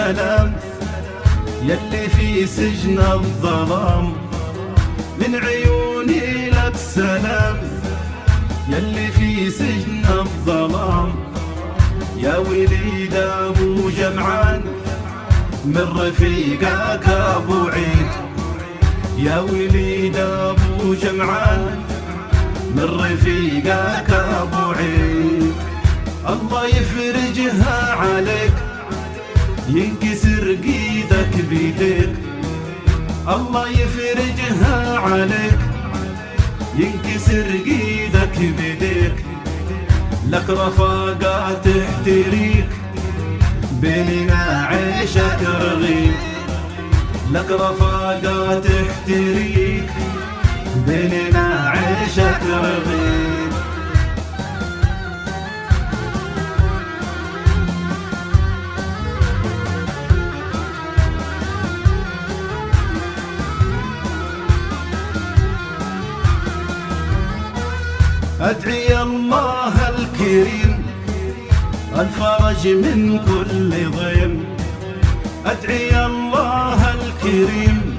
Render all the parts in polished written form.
السلام يلي في سجن الظلام، من عيوني لك سلام يلي في سجن الظلام. يا وليد ابو جمعان من رفيقك ابو عيد، يا وليد ابو جمعان من رفيقك ابو عيد. الله يفرجها عليك ينكسر قيدك بيديك، الله يفرجها عليك ينكسر قيدك بيديك. لك رفاقات تحتريك بيننا عيشك رغيد، لك رفاقات تحتريك بيننا عيشك رغيد. أدعي الله الكريم الفرج من كل ضيم، أدعي الله الكريم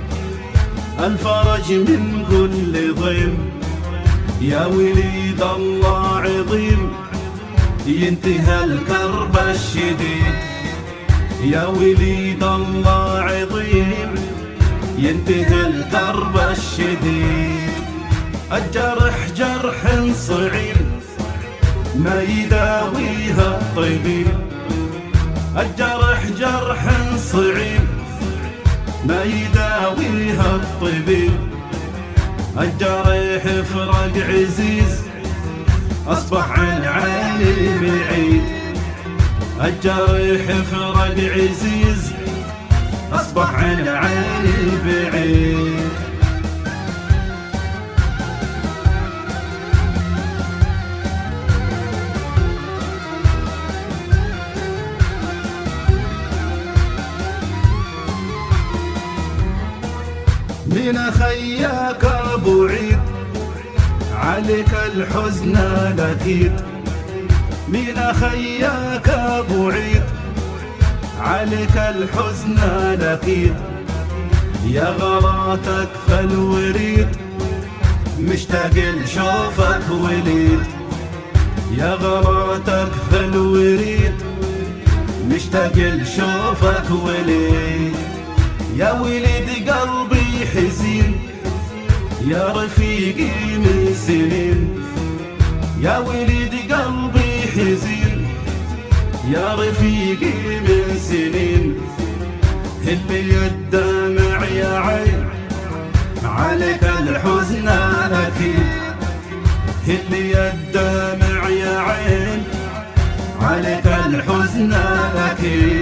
الفرج من كل ضيم. يا وليد الله عظيم ينتهى الكرب الشديد، يا وليد الله عظيم ينتهى الكرب الشديد. الجرح جرح صعيب ما يداويها الطبيب، الجرح جرح صعيب ما يداويها الطبيب. الجريح فرق عزيز أصبح عن عيني بعيد، الجريح فرق عزيز أصبح عن عيني بعيد. من خياك ابو عيد عليك الحزن الاكيد، من خياك ابو عيد عليك الحزن الاكيد. يا غلاتك فالوريد مشتاق لشوفك وليد، يا غلاتك فالوريد مشتاق لشوفك وليد. يا وليد قلبي حزين يا رفيقي من سنين، يا وليد قلبي حزين يا رفيقي من سنين. هل الدمع يا عين عليك الحزن الاكيد، هل الدمع يا عين عليك الحزن الاكيد.